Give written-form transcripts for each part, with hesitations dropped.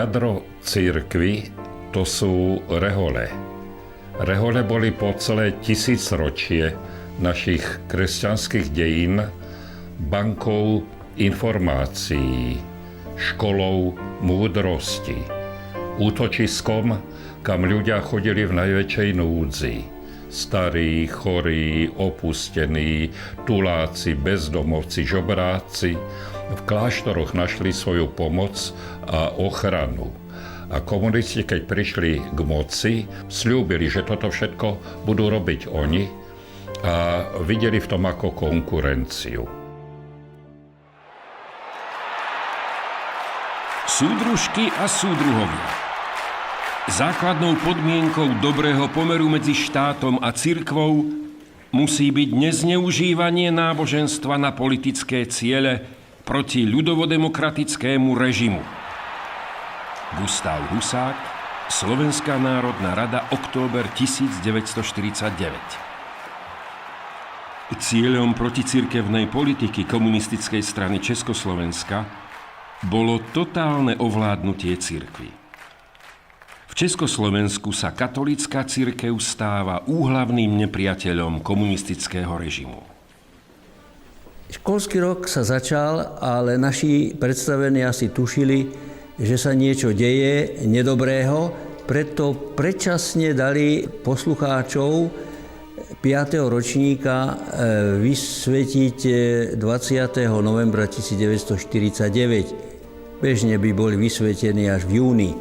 Jadro cirkvi to sú rehole. Rehole boli po celé tisícročie našich kresťanských dejín bankou informácií, školou múdrosti, útočiskom, kam ľudia chodili v najväčšej núdzi. Starí, chorí, opustení, tuláci, bezdomovci, žobráci v kláštoroch našli svoju pomoc a ochranu. A komunisti, keď prišli k moci, sľúbili, že toto všetko budú robiť oni a videli v tom ako konkurenciu. Súdružky a súdruhovia. Základnou podmienkou dobrého pomeru medzi štátom a cirkvou musí byť nezneužívanie náboženstva na politické ciele proti ľudovodemokratickému režimu. Gustav Husák, Slovenská národná rada, október 1949. Cieľom proticirkevnej politiky komunistickej strany Československa bolo totálne ovládnutie cirkvi. V Československu sa katolícka cirkev stáva úhlavným nepriateľom komunistického režimu. Školský rok sa začal, ale naši predstavení asi tušili, že sa niečo deje nedobrého, preto predčasne dali poslucháčov 5. ročníka vysvetiť 20. novembra 1949. Bežne by boli vysvetení až v júni.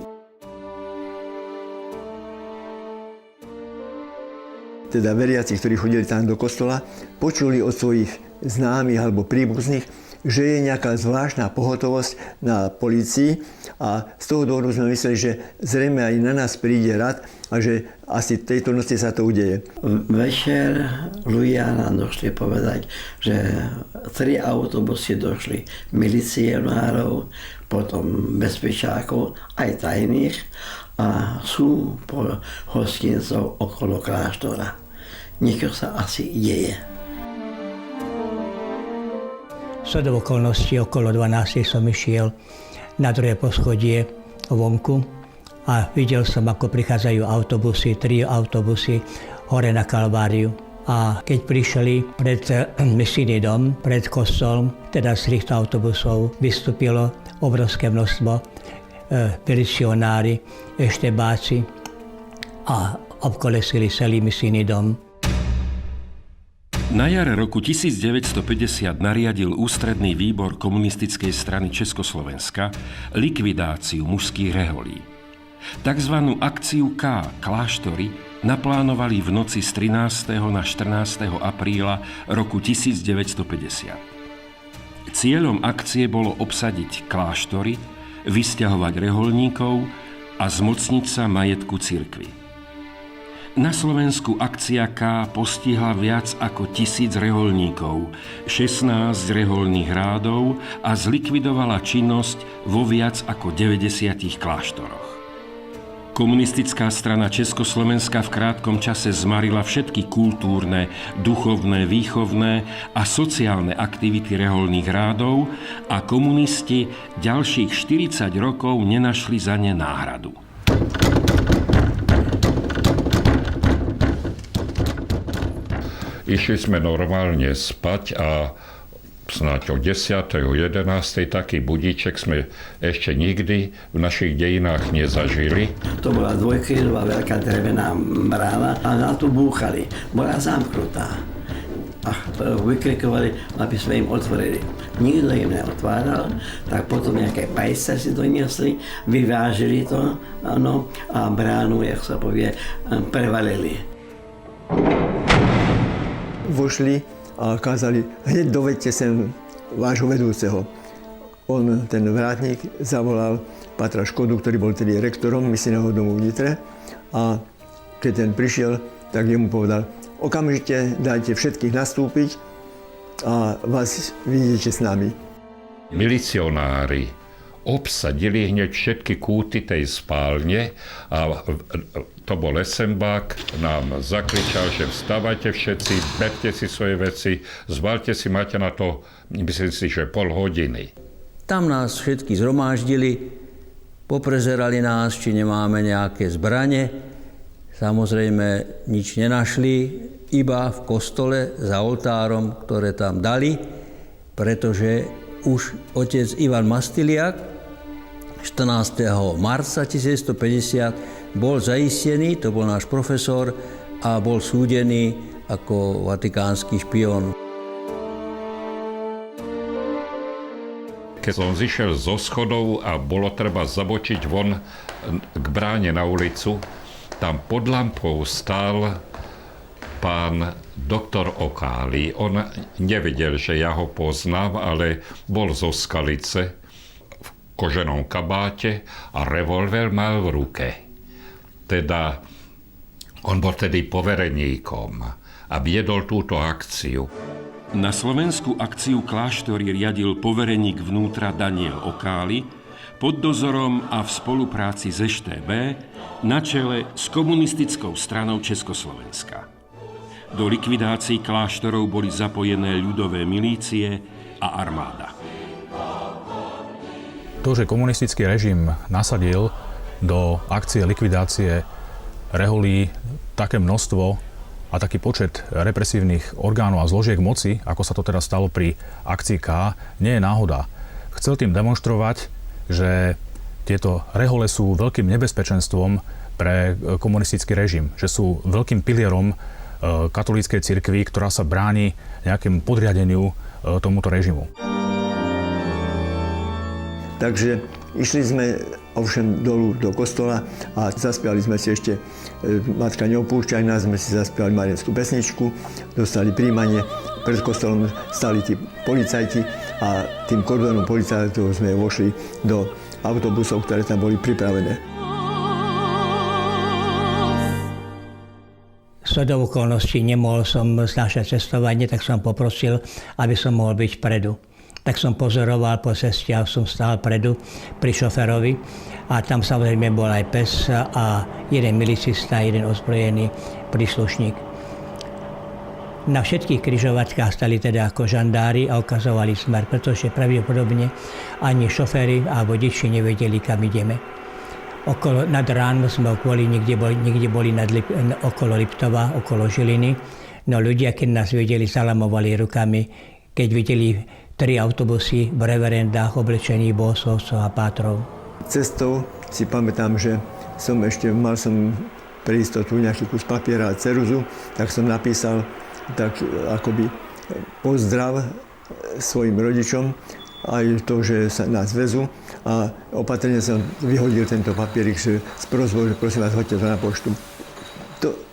Teda veriaci, ktorí chodili tam do kostola, počuli od svojich známych alebo príbuzných, že je nejaká zvláštna pohotovosť na polícii a z toho dôvodu sme mysleli, že zrejme aj na nás príde rad a že asi tejto noci sa to udeje. Večer ľudia nám došli povedať, že 3 autobusy došli milicionárov, potom bezpečákov, aj tajných a sú po hostincov okolo kláštora. Niečo sa asi deje. Shodou okolností okolo 12 som išiel na druhé poschodie vonku a videl som, ako prichádzajú autobusy, 3 autobusy hore na Kalváriu. A keď prišli pred misijný dom, pred kostolom, teda z týchto autobusov vystúpilo obrovské množstvo milicionári, eštebáci a obkolesili celý misijný dom. Na jar roku 1950 nariadil Ústredný výbor komunistickej strany Československa likvidáciu mužských reholí. Takzvanú akciu K kláštory naplánovali v noci z 13. na 14. apríla roku 1950. Cieľom akcie bolo obsadiť kláštory, vysťahovať reholníkov a zmocniť sa majetku cirkvi. Na Slovensku akcia K postihla viac ako 1000 reholníkov, 16 reholných rádov a zlikvidovala činnosť vo viac ako 90 kláštoroch. Komunistická strana Československa v krátkom čase zmarila všetky kultúrne, duchovné, výchovné a sociálne aktivity reholných rádov a komunisti ďalších 40 rokov nenašli za ne náhradu. Išli sme normálne spať a snáď o 10. o 11. taký budíček sme ešte nikdy v našich dejinách nezažili. To bola dvojkrídlová veľká drevená brána a na tú búchali. Bola zamknutá. A vykrikovali, aby sme im otvorili. Nikto im neotváral, tak potom nejaké pajsce si doniesli, vyvážili to, ano, a bránu, jak sa povie, prevalili. Vošli a kázali, hneď dovedte sem vášho vedúceho. On, ten vrátnik, zavolal Patra Škodu, ktorý bol tedy rektorom misijného domu v Nitre. A keď ten prišiel, tak jemu povedal, okamžite dajte všetkých nastúpiť a vás vidíte s nami. Milicionári obsadili hneď všetky kúty tej spálne a to bol Esembák, nám zakričal, že vstávajte všetci, berte si svoje veci, zbalte si, máte na to, myslím si, že pol hodiny. Tam nás všetky zhromáždili, poprezerali nás, či nemáme nejaké zbrane. Samozrejme, nič nenašli, iba v kostole za oltárom, ktoré tam dali, pretože už otec Ivan Mastiliak 14. marca 1950 bol zaistený, to bol náš profesor, a bol súdený ako vatikánsky špión. Keď som zišiel zo schodov a bolo treba zabočiť von k bráne na ulicu, tam pod lampou stál pán doktor Okáli. On nevedel, že ja ho poznám, ale bol zo Skalice v koženom kabáte a revolver mal v ruke. Teda on bol tedy povereníkom a viedol túto akciu. Na slovenskú akciu kláštory riadil povereník vnútra Daniel Okáli pod dozorom a v spolupráci s EŠTB na čele s komunistickou stranou Československa. Do likvidácií kláštorov boli zapojené ľudové milície a armáda. To, že komunistický režim nasadil do akcie likvidácie reholí také množstvo a taký počet represívnych orgánov a zložiek moci, ako sa to teda stalo pri akcii K, nie je náhoda. Chcel tým demonštrovať, že tieto rehole sú veľkým nebezpečenstvom pre komunistický režim, že sú veľkým pilierom katolíckej cirkvi, ktorá sa bráni nejakému podriadeniu tomuto režimu. Takže išli sme ovšem dolu do kostola a zaspiali sme si ešte Matka neopúšťaj nás, sme si zaspiali mariánsku pesničku, dostali príjmanie, pred kostolom stali tí policajti a tým kordónom policajtov sme vošli do autobusov, ktoré tam boli pripravené. Shodou okolností nemohol som znášať cestovanie, tak som poprosil, aby som mohol byť vpredu. Tak som pozoroval po ceste a som stál predu pri šoferovi a tam samozrejme bol aj pes a jeden milicista, jeden ozbrojený príslušník. Na všetkých križovatkách stali teda ako žandári a ukazovali smer, pretože pravdepodobne ani šoféri a vodiči nevedeli, kam ideme. Nad ránom sme niekde boli okolo Liptova, okolo Žiliny, no ľudia, keď nás videli, zalamovali rukami, keď videli 3 autobusy v reverendách oblečených bohoslovcov a pátrov. Cestou si pamätám, že mal som pre istotu nejaký kus papiera a ceruzu, tak som napísal tak akoby pozdrav svojim rodičom, aj to, že sa nás vezú, a opatrne som vyhodil tento papierik s prosbou, že prosím vás, hoďte to na poštu.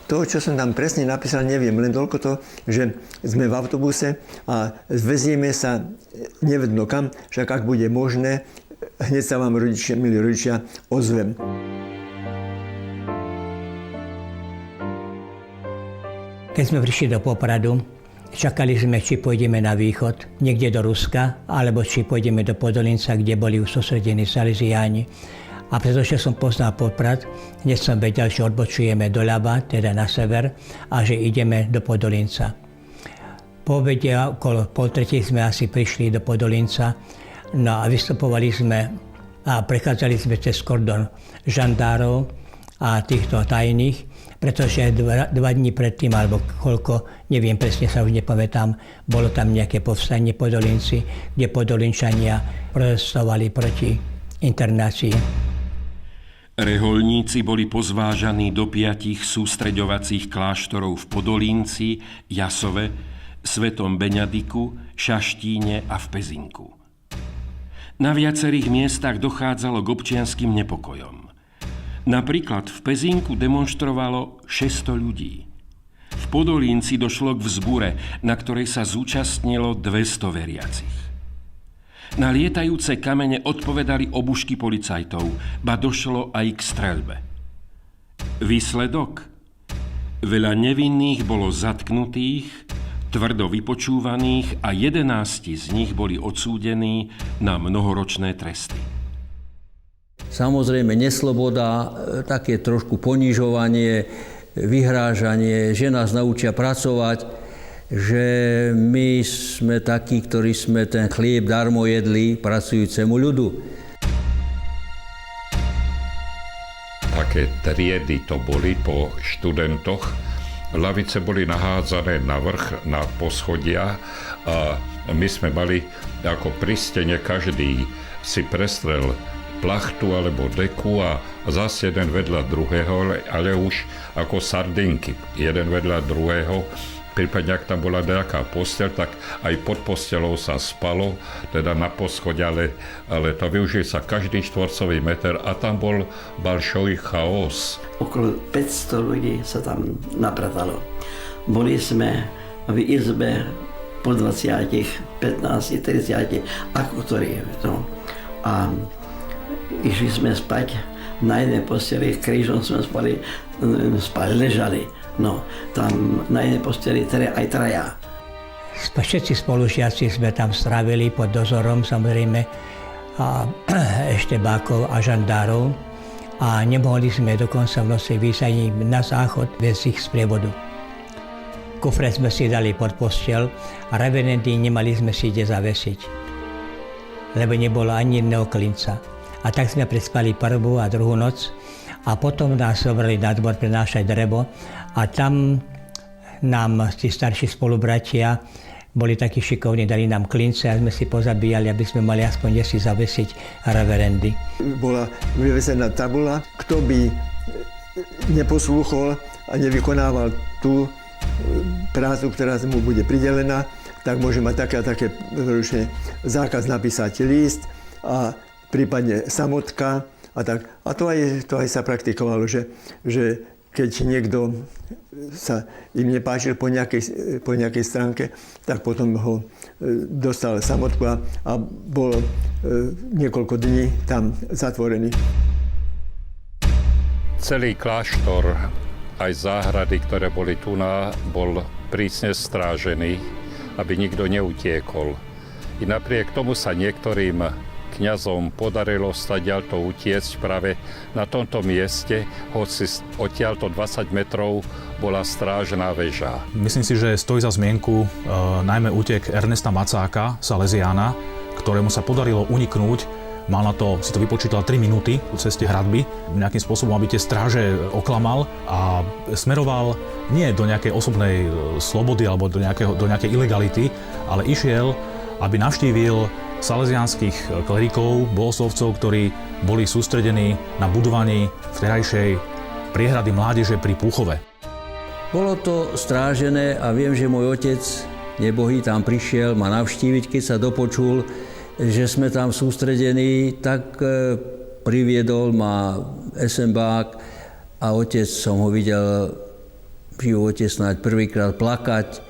To, čo som tam presne napísal, neviem, len toľko to, že sme v autobuse a vezieme sa nevedno kam, však ak bude možné, hneď sa vám, milí rodičia, ozvem. Keď sme prišli do Popradu, čakali sme, či pôjdeme na východ, niekde do Ruska, alebo či pôjdeme do Podolinca, kde boli už sústredení Salesiáni. A pretože som poznal Poprad, hneď som vedel, že odbočujeme doľava, teda na sever, a že ideme do Podolinca. Po obede okolo 2:30 sme asi prišli do Podolinca, no a vystupovali sme a prechádzali sme cez kordon žandárov a týchto tajných, pretože dva dní predtým, alebo koľko, neviem presne, sa už nepamätám, bolo tam nejaké povstanie Podolinci, kde Podolinčania protestovali proti internácii. Reholníci boli pozvážaní do 5 sústreďovacích kláštorov v Podolínci, Jasove, Svetom Beňadiku, Šaštíne a v Pezinku. Na viacerých miestach dochádzalo k občianskym nepokojom. Napríklad v Pezinku demonštrovalo 600 ľudí. V Podolínci došlo k vzbure, na ktorej sa zúčastnilo 200 veriacich. Na lietajúce kamene odpovedali obušky policajtov, ba došlo aj k streľbe. Výsledok? Veľa nevinných bolo zatknutých, tvrdo vypočúvaných a 11 z nich boli odsúdení na mnohoročné tresty. Samozrejme nesloboda, také trošku ponižovanie, vyhrážanie, že nás naučia pracovať, že my sme takí, ktorí sme ten chlieb darmo jedli pracujúcemu ľudu. také triedy to boli po študentoch. Lavice boli nahádzané na vrch, na poschodia a my sme mali ako pri stene, každý si prestrel plachtu alebo deku a zase jeden vedľa druhého, ale už ako sardinky, jeden vedľa druhého. Prípadne, ak tam bola nejaká posteľ, tak aj pod posteľou sa spalo, teda na poschodí, ale to využil sa každý štvorcový meter a tam bol balšový chaos. Okolo 500 ľudí sa tam napratalo. Boli sme v izbe po 20, 15, 30, ako ktorí. No. A išli sme spať na jednej posteli, krížom sme spali, ležali. No, tam na jednej posteli aj traja. Všetci spolužiaci sme tam strávili pod dozorom, samozrejme, a eštebákov a žandárov a nemohli sme dokonca v noci výjsť ani na záchod bez ich sprievodu. Kufre sme si dali pod posteľ a reverendy nemali sme si kde zavesiť, lebo nebolo ani jedného klinca. A tak sme prespali prvú a druhú noc a potom nás zobrali na dvor prenášať drevo a tam nám tí starší spolubratia boli takí šikovní, dali nám klince a sme si pozabíjali, aby sme mali aspoň kde si zavesiť reverendy. Bola vyvesená tabula, kto by neposlúchol a nevykonával tú prácu, ktorá mu bude pridelená, tak môže mať také a také zákaz napísať list a prípadne samotka a tak. A to aj sa praktikovalo, že keď niekto sa im nepáčil po nejakej stránke, tak potom ho dostal samotku a bol niekoľko dní tam zatvorený. Celý kláštor, aj záhrady, ktoré boli tu, bol prísne strážený, aby nikto neutiekol. I napriek tomu sa niektorým kňazom podarilo stadiaľto utiecť práve na tomto mieste, hoci odtiaľto 20 metrov bola strážna väža. Myslím si, že stojí za zmienku najmä útek Ernesta Macáka, Salesiána, ktorému sa podarilo uniknúť. Mal na to, si to vypočítal 3 minúty v ceste hradby, nejakým spôsobom, aby tie stráže oklamal a smeroval nie do nejakej osobnej slobody alebo do nejakej ilegality, ale išiel, aby navštívil salesiánskych klerikov, bohoslovcov, ktorí boli sústredení na budovaní vterajšej priehrady mládeže pri Púchove. Bolo to strážené a viem, že môj otec nebohý tam prišiel ma navštíviť, keď sa dopočul, že sme tam sústredení, tak priviedol ma SMBák a otec, som ho videl v živote snáď prvýkrát plakať.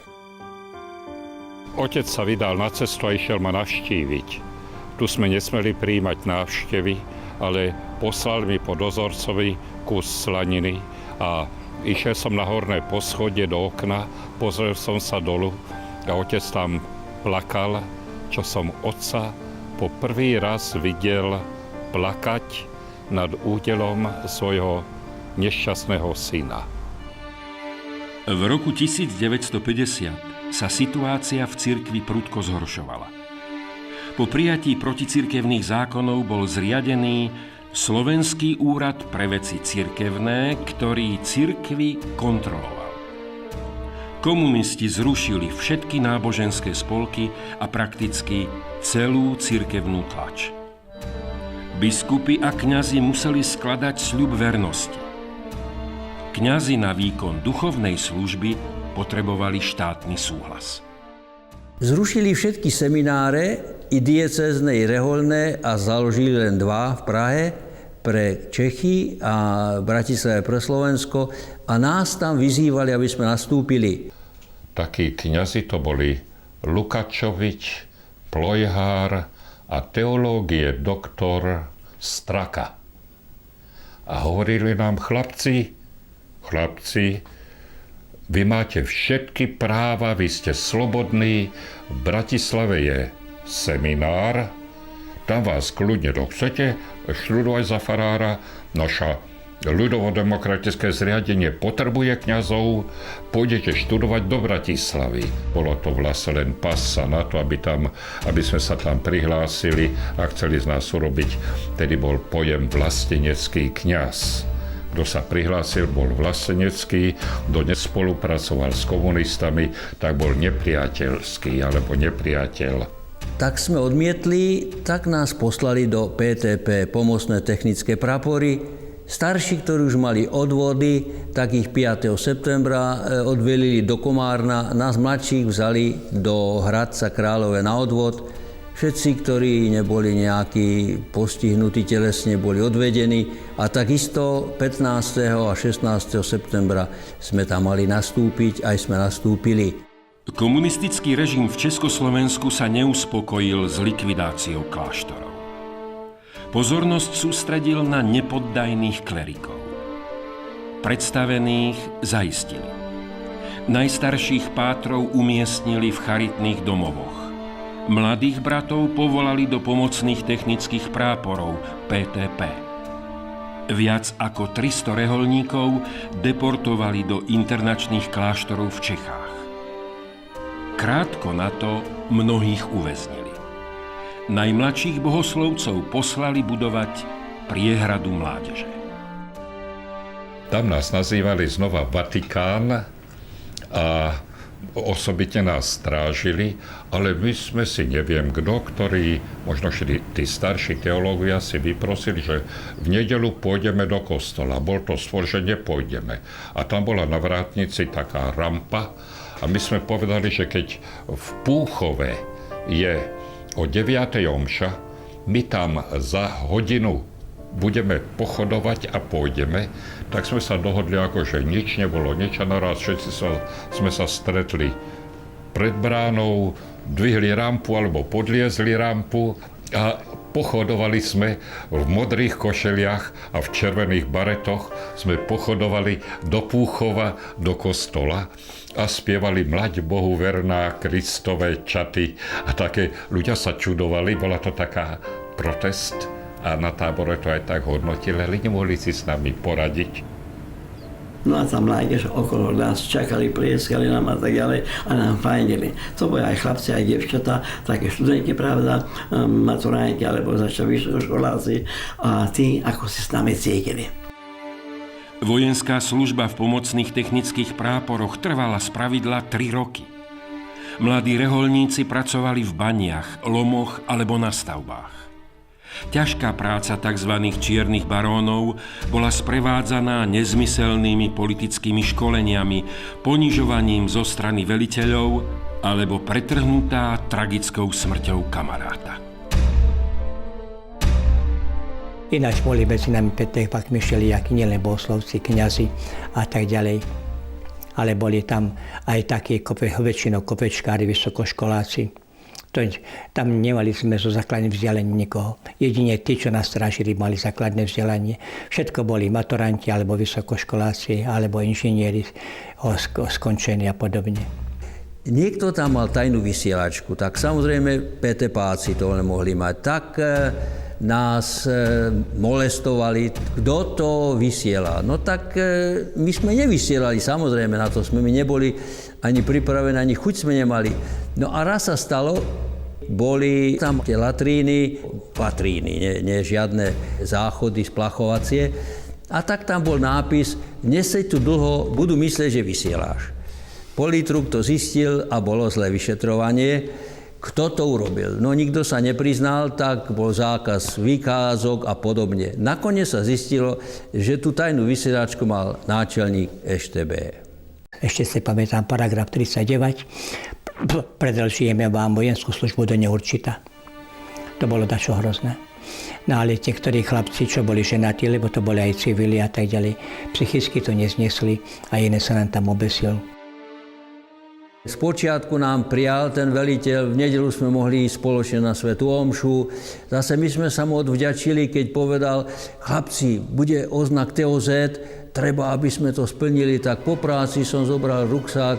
Otec sa vydal na cestu a išiel ma navštíviť. Tu sme nesmeli prijímať návštevy, ale poslal mi po dozorcovi kus slaniny a išiel som na horné poschodie do okna, pozrel som sa dolu a otec tam plakal, čo som otca po prvý raz videl plakať nad údelom svojho nešťastného syna. V roku 1950 sa situácia v cirkvi prudko zhoršovala. Po prijatí proticirkevných zákonov bol zriadený Slovenský úrad pre veci cirkevné, ktorý cirkvi kontroloval. Komunisti zrušili všetky náboženské spolky a prakticky celú cirkevnú tlač. Biskupy a kňazi museli skladať sľub vernosti. Kňazi na výkon duchovnej služby potrebovali štátny súhlas. Zrušili všetky semináre, i diecézne, i rehoľné a založili len 2 v Prahe pre Čechy a Bratislave pre Slovensko a nás tam vyzývali, aby sme nastúpili. Takí kňazi to boli Lukačovič, Plojhár a teológie doktor Straka. A hovorili nám, chlapci, vy máte všetky práva, vy ste slobodní, v Bratislave je seminár, tam vás kľudne chcete študovať za farára, naša ľudovo-demokratické zriadenie potrebuje kňazov, pôjdete študovať do Bratislavy. Bolo to vlastne len pasa na to, aby sme sa tam prihlásili a chceli z nás urobiť, tedy bol pojem vlastenecký kňaz. Kto sa prihlásil, bol vlastenecký, kto nespolupracoval s komunistami, tak bol nepriateľský alebo nepriateľ. Tak sme odmietli, tak nás poslali do PTP, pomocné technické prapory. Starší, ktorí už mali odvody, tak ich 5. septembra odvelili do Komárna, nás mladších vzali do Hradca Králové na odvod. Všetci, ktorí neboli nejakí postihnutí telesne, boli odvedení a takisto 15. a 16. septembra sme tam mali nastúpiť, aj sme nastúpili. Komunistický režim v Československu sa neuspokojil s likvidáciou kláštorov. Pozornosť sústredil na nepoddajných klerikov. Predstavených zaistili. Najstarších pátrov umiestnili v charitných domovoch. Mladých bratov povolali do pomocných technických práporov PTP. Viac ako 300 reholníkov deportovali do internačných kláštorov v Čechách. Krátko na to mnohých uväznili. Najmladších bohoslovcov poslali budovať priehradu mládeže. Tam nás nazývali znova Vatikán a osobitne nás strážili, ale my sme si neviem kto, ktorí, možno tí starší teológovia si vyprosili, že v nedeľu pôjdeme do kostola. Bol to stvorženie, pôjdeme. A tam bola na vrátnici taká rampa a my sme povedali, že keď v Púchove je o 9. omša, my tam za hodinu budeme pochodovať a pôjdeme, tak sme sa dohodli, ako že nič nebolo, nič a naraz všetci sme sa stretli pred bránou, dvihli rampu alebo podliezli rampu a pochodovali sme v modrých košeliach a v červených baretoch, sme pochodovali do Púchova, do kostola a spievali Mlaď Bohu verná, Kristové čaty a také ľudia sa čudovali, bola to taká protest. A na tábore to aj tak hodnotili, ale nemohli si s nami poradiť. No a tam mládež okolo nás čakali, prieskali nám a tak ďalej a nám fajnili. To boli aj chlapci, aj dievčatá, také študenti, pravda, maturanti alebo začali vysokoškoláci a tí, ako si s nami cítili. Vojenská služba v pomocných technických práporoch trvala spravidla 3 roky. Mladí reholníci pracovali v baniach, lomoch alebo na stavbách. Ťažká práca tzv. Čiernych barónov bola sprevádzaná nezmyselnými politickými školeniami, ponižovaním zo strany veliteľov alebo pretrhnutá tragickou smrťou kamaráta. Ináč boli medzi nami pak myšeliaki, nielen bohoslovci, kňazi a tak ďalej. Ale boli tam aj takí väčšinou kopečkári, vysokoškoláci. Tam nemali sme zo základným vzdelaním nikoho. Jedine tí, čo nás strážili, mali základné vzdelanie. Všetko boli maturanti, alebo vysokoškoláci, alebo inžinieri skončení a podobne. Niekto tam mal tajnú vysielačku, tak samozrejme PTPáci to nemohli mať. Tak nás molestovali, kto to vysiela. No tak my sme nevysielali, samozrejme, na to sme my neboli ani pripravení, ani chuť sme nemali. No a raz sa stalo, boli tam tie latríny, nie žiadne záchody splachovacie. A tak tam bol nápis, neseď tu dlho, budú myslieť, že vysieláš. Politruk to zistil a bolo zlé vyšetrovanie. Kto to urobil? No nikto sa nepriznal, tak bol zákaz výkázok a podobne. Nakoniec sa zistilo, že tú tajnú vysielačku mal náčelník EŠTB. Ešte si pamätám paragraf 39. Predĺžime vám vojenskú službu do neurčita. To bolo dačo hrozné. No ale niektorí chlapci, čo boli ženatí, lebo to boli aj civili a tak ďalej, psychicky to neznesli a iné sa nám tam obesil. Spočiatku nám prijal ten veliteľ, v nedeľu sme mohli ísť spoločne na svätú omšu. Zase my sme sa mu odvďačili, keď povedal, chlapci, bude oznak TOZ, treba, aby sme to splnili, tak po práci som zobral ruksák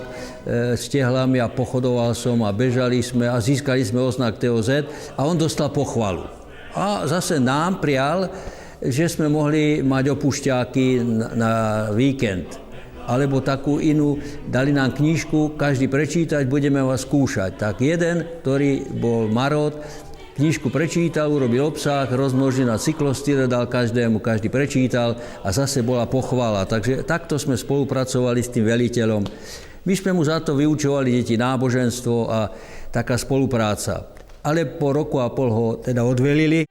s tehlami a pochodoval som a bežali sme a získali sme oznak TOZ a on dostal pochvalu. A zase nám prijal, že sme mohli mať opušťáky na víkend. Alebo takú inú, dali nám knižku, každý prečítať, budeme vás skúšať. Tak jeden, ktorý bol marot, knižku prečítal, urobil obsah, rozmnožil na cyklostýre, dal každému, každý prečítal a zase bola pochvala. Takže takto sme spolupracovali s tým veliteľom. My sme mu za to vyučovali deti náboženstvo a taká spolupráca. Ale po roku a pol ho teda odvelili.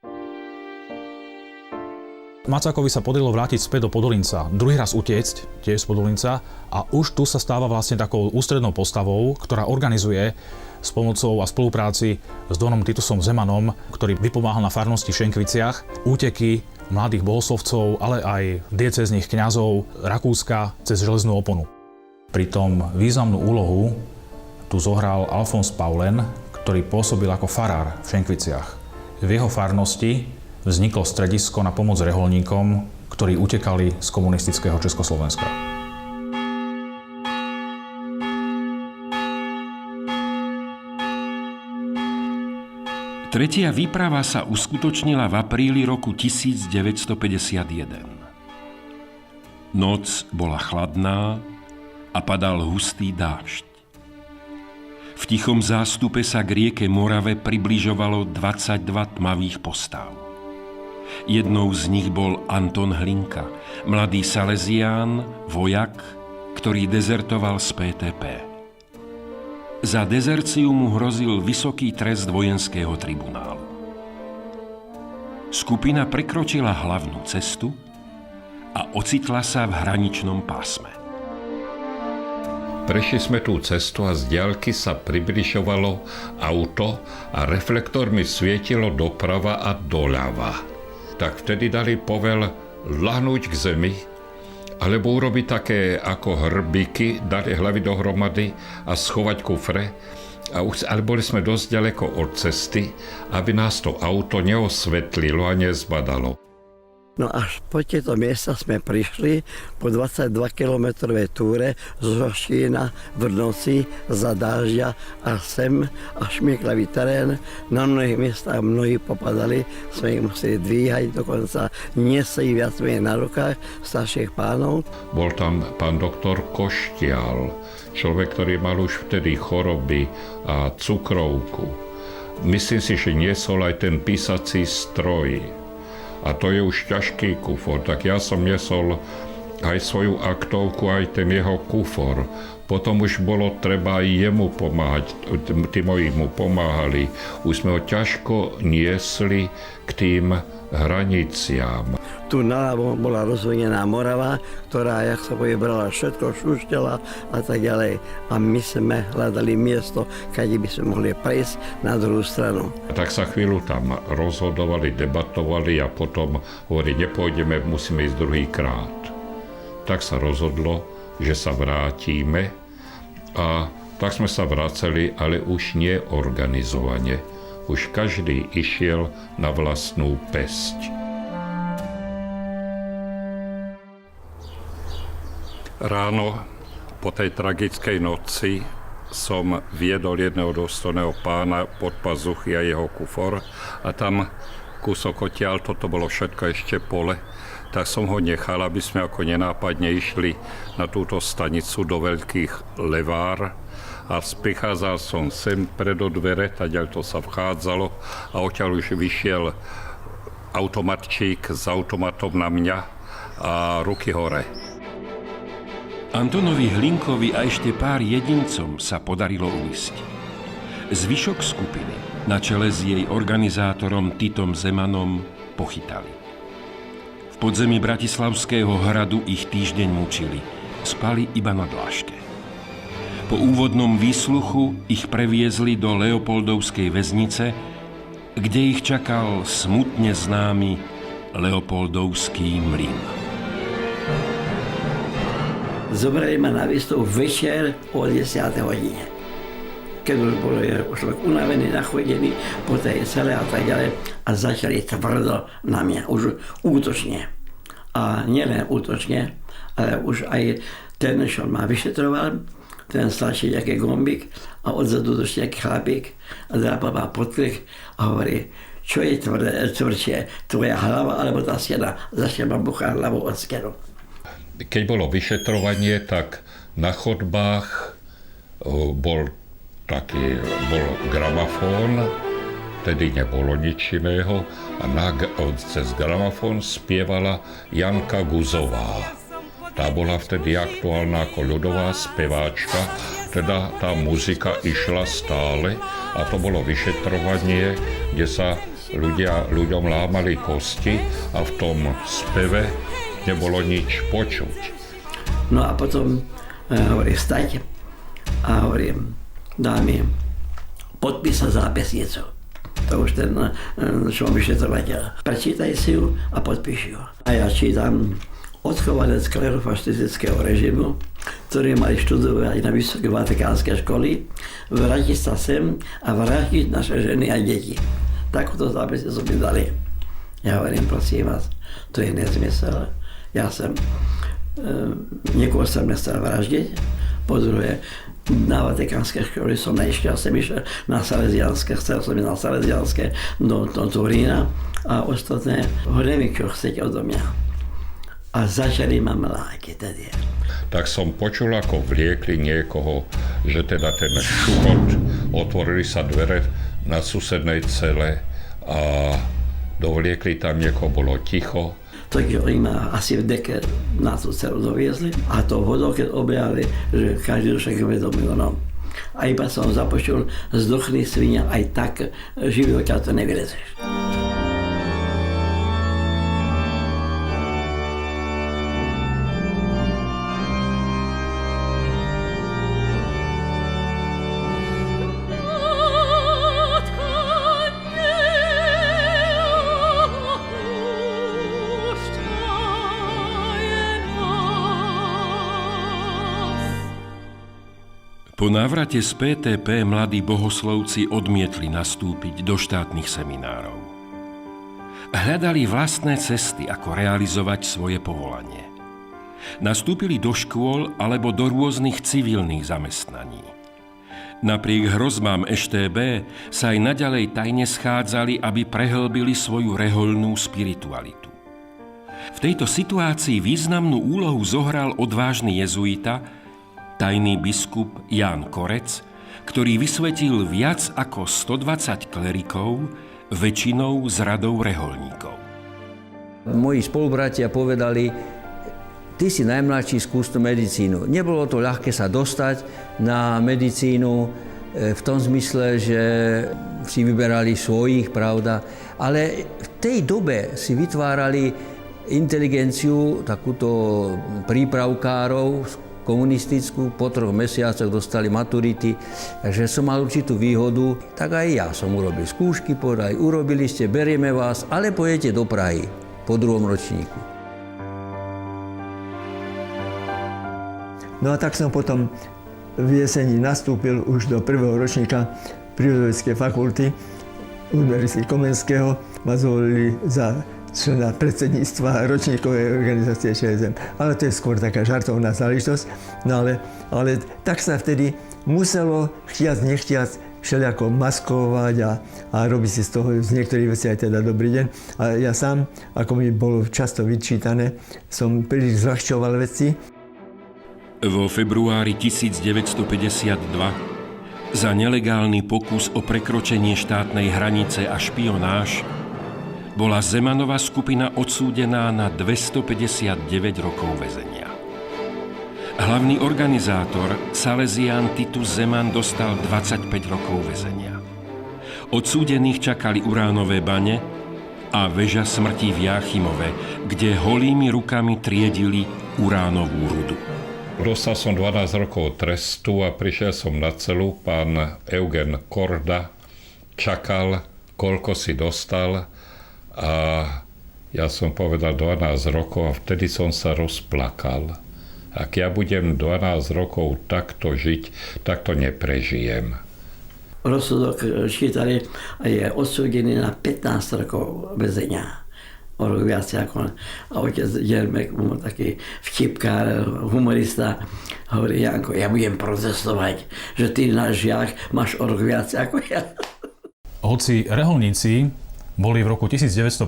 Macákovi sa podarilo vrátiť späť do Podolinca, druhý raz utiecť, tiež z Podolinca, a už tu sa stáva vlastne takou ústrednou postavou, ktorá organizuje s pomocou a spolupráci s Donom Titusom Zemanom, ktorý vypomáhal na farnosti v Šenkviciach, úteky mladých bohoslovcov, ale aj diecéznych kňazov Rakúska cez železnú oponu. Pritom významnú úlohu tu zohral Alfons Paulen, ktorý pôsobil ako farár v Šenkviciach. V jeho farnosti vzniklo stredisko na pomoc reholníkom, ktorí utekali z komunistického Československa. Tretia výprava sa uskutočnila v apríli roku 1951. Noc bola chladná a padal hustý dážď. V tichom zástupe sa k rieke Morave približovalo 22 tmavých postáv. Jednou z nich bol Anton Hlinka, mladý Salesián, vojak, ktorý dezertoval z PTP. Za dezerciu mu hrozil vysoký trest vojenského tribunálu. Skupina prekročila hlavnú cestu a ocitla sa v hraničnom pásme. Prešli sme tú cestu a z diaľky sa približovalo auto a reflektormi svietilo doprava a doľava. Tak vtedy dali povel ľahnúť k zemi, alebo urobiť také ako hrbíky, dali hlavy dohromady a schovať kufre. Ale boli sme dosť ďaleko od cesty, aby nás to auto neosvetlilo a nezbadalo. No až po tieto miesta sme prišli po 22-kilometrovej túre z Hoštína v noci za dážďa a sem a šmyklavý terén. Na mnohých miestach mnohí popadali, sme ich museli dvíhať, dokonca nesli viac menej na rukách starších pánov. Bol tam pán doktor Koštial, človek, ktorý mal už vtedy choroby a cukrovku. Myslím si, že niesol aj ten písací stroj. A to je už ťažký kufor, tak ja som nesol aj svoju aktovku, aj ten jeho kufor. Potom už bolo treba aj jemu pomáhať, tí moji mu pomáhali. Už sme ho ťažko niesli k tým hraniciam. Tu naľavo bola rozvinená Morava, ktorá, jak sa povie, brala všetko, šuštela a tak ďalej. A my sme hľadali miesto, kde by sme mohli prejsť na druhú stranu. Tak sa chvíľu tam rozhodovali, debatovali a potom hovorili, nepôjdeme, musíme ísť druhýkrát. Tak sa rozhodlo, že sa vrátime a tak sme sa vraceli, ale už nie organizovane. Už každý išiel na vlastnú päsť. Ráno po tej tragickej noci som viedol jedného dôstojného pána pod pazuchy a jeho kufor a tam kúsok odtiaľ, toto bolo všetko ešte pole, tak som ho nechal, aby sme ako nenápadne išli na túto stanicu do Veľkých Levár a prichádzal som sem pred dvere, tadiaľ to sa vchádzalo a odtiaľ už vyšiel automatčík s automatom na mňa a ruky hore. Antonovi Hlinkovi a ešte pár jedincom sa podarilo uísť. Zvyšok skupiny na čele s jej organizátorom Titom Zemanom pochytali. V podzemí Bratislavského hradu ich týždeň mučili. Spali iba na dláške. Po úvodnom výsluchu ich previezli do Leopoldovskej väznice, kde ich čakal smutne známy Leopoldovský mlyn. Zobrali ma na výstup večer o 10. hodine. Keď už bol človek unavený, nachodený po tej cele a tak ďalej a začali tvrdo na mňa, už útočne. A nielen útočne, ale už aj ten, čo ma vyšetroval, ten stlačí nejaký gombík a odzadu došli nejaký chlapík a drápal ma pod krk a hovorí, čo je tvrdšie, tvoja hlava alebo tá stena? Začne ma buchať hlavou od stenu. Keď bolo vyšetrovanie, tak na chodbách bol gramafón Vtedy nebolo nič iného a cez gramofón spievala Janka Guzová. Tá bola vtedy aktuálna ako ľudová speváčka, teda tá muzika išla stále a to bolo vyšetrovanie, kde sa ľuďom lámali kosti a v tom speve nebolo nič počuť. No a potom hovorím, vstať a hovorím, dámy, podpísať zápisnicu. To už ten vyšetrovateľ. Prečítaj si ju a podpíš ju. A ja čítam odchovanec klerofašistického režimu, ktorí mali študovať na vysoké vatikánske školy, vrátiť sa sem a vrátiť naše ženy a deti. Takúto zápisnicu mi dali. Ja hovorím, prosím vás, to je nezmysel. Ja niekoho som nechcel vraždiť, po druhé, na vatikánske školy som neišiel, som išiel na Salesianské, chcel som ísť na Salesianské do Turína a ostatné, hovorím, čo chcete odo mňa. A začali ma mlátiť tedy. Tak som počul, ako vliekli niekoho, že teda ten šuchot, otvorili sa dvere na susednej cele a dovliekli tam niekoho, bolo ticho. Takže oni ma asi v deke na tú celu doviezli a to vodou, keď objavili, že každý však vedomil. No. A iba som započul, zdochli svinia, aj tak živý odtiaľ to nevylezeš. Po návrate z PTP mladí bohoslovci odmietli nastúpiť do štátnych seminárov. Hľadali vlastné cesty, ako realizovať svoje povolanie. Nastúpili do škôl alebo do rôznych civilných zamestnaní. Napriek hrozbám EŠTB sa aj naďalej tajne schádzali, aby prehlbili svoju rehoľnú spiritualitu. V tejto situácii významnú úlohu zohral odvážny jezuita, tajný biskup Ján Korec, ktorý vysvetil viac ako 120 klerikov, väčšinou z radov rehoľníkov. Moji spolubratia povedali, ty si najmladší, skús tú medicínu. Nebolo to ľahké sa dostať na medicínu v tom zmysle, že si vyberali svojich, pravda, ale v tej dobe si vytvárali inteligenciu, takúto prípravkárov, komunistickú, po 3 mesiacoch dostali maturity, takže som mal určitú výhodu, tak aj ja som urobil skúšky, povedali, urobili ste, berieme vás, ale pojete do Prahy po 2. ročníku. No a tak som potom v jeseni nastúpil už do 1. ročníka prírodovedeckej fakulty Univerzity Komenského. Ma zvolili za člena predsedníctva ročníkovej organizácie ČSM. Ale to je skôr taká žartovná záležitosť. No ale tak sa vtedy muselo chtiac, nechtiac všelijako maskovať a robiť si z toho z niektorých vecí aj teda dobrý deň. A ja sám, ako mi bolo často vyčítané, som príliš zľahčoval veci. Vo februári 1952 za nelegálny pokus o prekročenie štátnej hranice a špionáž bola Zemanova skupina odsúdená na 259 rokov väzenia. Hlavný organizátor, Salesián Titus Zeman, dostal 25 rokov väzenia. Odsúdených čakali uránové bane a väža smrti v Jáchymove, kde holými rukami triedili uránovú rudu. Dostal som 12 rokov trestu a prišiel som na celu. Pán Eugen Korda čakal, koľko si dostal. A ja som povedal 12 rokov a vtedy som sa rozplakal. Ak ja budem 12 rokov takto žiť, tak to neprežijem. Rozsudok čítali a je odsúdený na 15 rokov väzenia. O rok viac ako. A otec Dermek, taký vtipkár, humorista, hovorí, Janko, ja budem protestovať, že ty, náš žiak, máš o rok viac ako ja. Hoci rehoľníci boli v roku 1950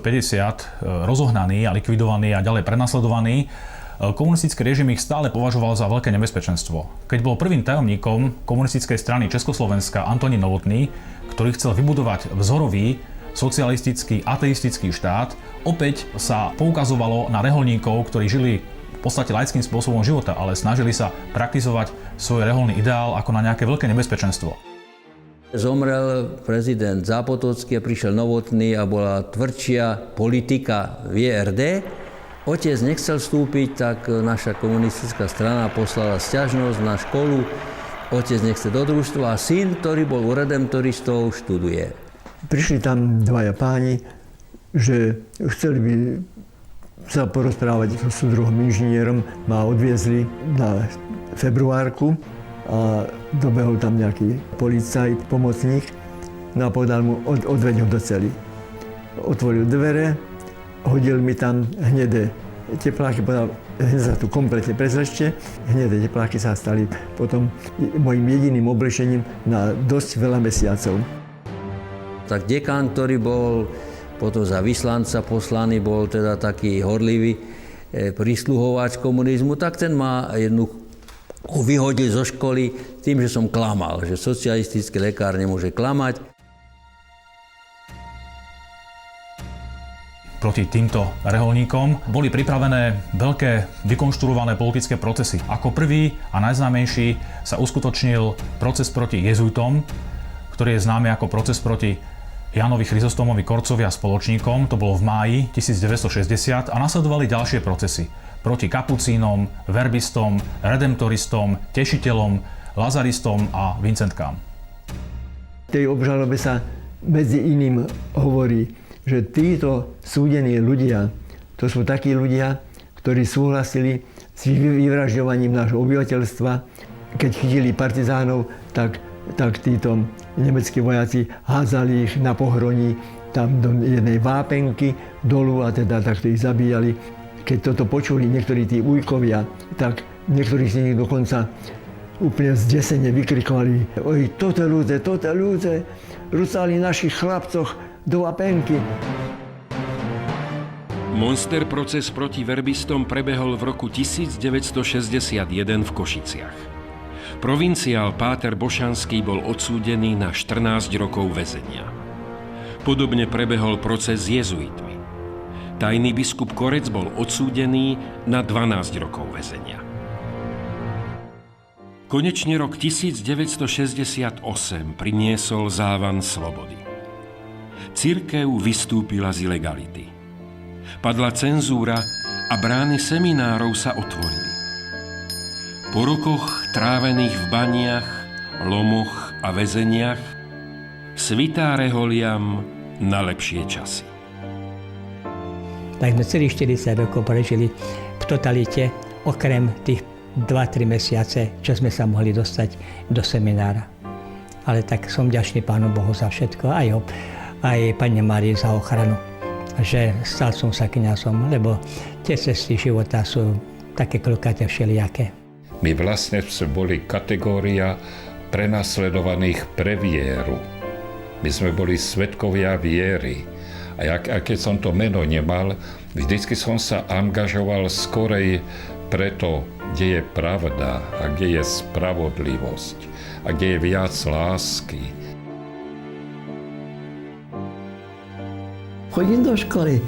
rozohnaní a likvidovaní a ďalej prenasledovaní, komunistický režim ich stále považoval za veľké nebezpečenstvo. Keď bol prvým tajomníkom komunistickej strany Československa Antonín Novotný, ktorý chcel vybudovať vzorový socialistický, ateistický štát, opäť sa poukazovalo na reholníkov, ktorí žili v podstate laickým spôsobom života, ale snažili sa praktizovať svoj reholný ideál ako na nejaké veľké nebezpečenstvo. Zomrel prezident Zápotocký a prišiel Novotný a bola tvrdšia politika v JRD. Otec nechcel vstúpiť, tak naša komunistická strana poslala sťažnosť na školu. Otec nechce do družstva a syn, ktorý bol u redemptoristov, študuje. Prišli tam dvaja páni, že chceli by sa porozprávať s druhým inžinierom. Ma odviezli na februárku a dobehol tam nejaký policajt, pomocník, no a povedal mu, odveď ho do cely. Otvoril dvere, hodil mi tam hnedé tepláky, povedal, hneď sa tu kompletne prezlečte. Hnedé tepláky sa stali potom mojim jediným oblečením na dosť veľa mesiacov. Tak dekan, ktorý bol potom za vyslanca poslaný, bol teda taký horlivý prisluhovač komunizmu, tak ten ma ho vyhodil zo školy tým, že som klamal, že socialistický lekár nemôže klamať. Proti týmto reholníkom boli pripravené veľké vykonštruované politické procesy. Ako prvý a najznámejší sa uskutočnil proces proti jezuitom, ktorý je známy ako proces proti Jánovi Chryzostomovi Korcovi a spoločníkom. To bolo v máji 1960 a nasledovali ďalšie procesy proti kapucínom, verbistom, redemptoristom, tešiteľom, lazaristom a vincentkám. V tej obžalobe sa medzi iným hovorí, že títo súdení ľudia, to sú takí ľudia, ktorí súhlasili s vyvražďovaním nášho obyvateľstva. Keď chytili partizánov, tak títo nemeckí vojaci hádzali ich na pohroní tam do jednej vápenky dolu a teda takto ich zabíjali. Keď toto počuli niektorí tí ujkovia, tak niektorí z nich dokonca úplne zdesene vykrikovali: oj, toto ľudze, rucali našich chlapcoch do vápenky. Monster proces proti verbistom prebehol v roku 1961 v Košiciach. Provinciál Páter Bošanský bol odsúdený na 14 rokov väzenia. Podobne prebehol proces s jezuitmi. Tajný biskup Korec bol odsúdený na 12 rokov väzenia. Konečne rok 1968 priniesol závan slobody. Cirkev vystúpila z ilegality. Padla cenzúra a brány seminárov sa otvorili. Po rokoch trávených v baniach, lomoch a väzeniach svitá reholiam na lepšie časy. Tak sme celých 40 rokov prežili v totalite, okrem tých 2-3 mesiace, čo sme sa mohli dostať do seminára. Ale tak som vďačný Pánu Bohu za všetko, aj Pane Márii za ochranu, že stal som sa kňazom, lebo tie cesty života sú také klokaté všelijaké. My vlastne boli kategória prenasledovaných pre vieru. My sme boli svedkovia viery. A keď som to meno nemal, vždycky som sa angažoval skorej preto, kde je pravda a kde je spravodlivosť a kde je viac lásky. Chodím do školy,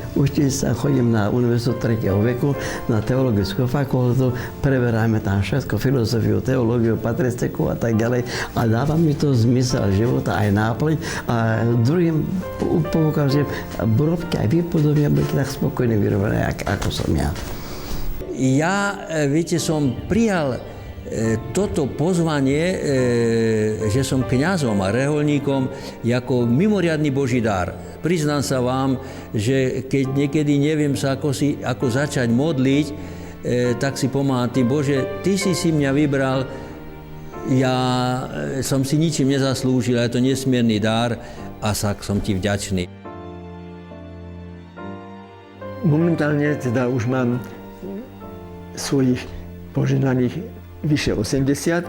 chodím na univerzitu 3. veku, na teologickú fakultu, preberáme tam všetko, filozofiu, teológiu, patristiku a tak ďalej. A dáva mi to zmysel života, aj náplň. A druhým poukazujem, robte aj vy podobne, budete tak spokojne vyrobené, ako som ja. Ja, viete, som prijal toto pozvanie, že som kňazom a reholníkom, ako mimoriadny Boží dar. Priznám sa vám, že keď niekedy neviem sa ako začať modliť, tak si pomáham, Bože, Ty si mňa vybral, ja som si ničím nezaslúžil, je to nesmierny dar a som Ti vďačný. Momentálne teda už mám svojich požehnaných vyše 80,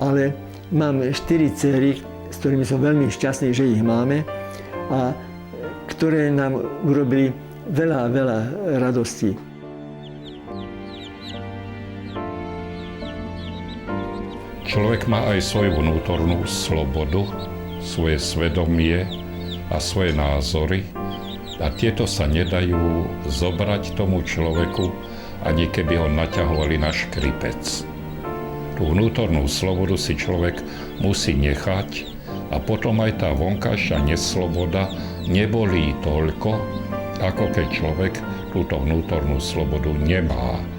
ale mám 4 dcery, s ktorými som veľmi šťastný, že ich máme a ktoré nám urobili veľa radostí. Človek má aj svoju vnútornú slobodu, svoje svedomie a svoje názory a tieto sa nedajú zobrať tomu človeku, ani keby ho naťahovali na škripec. Tú vnútornú slobodu si človek musí nechať a potom aj tá vonkajšia nesloboda nebolí toľko, ako keď človek túto vnútornú slobodu nemá.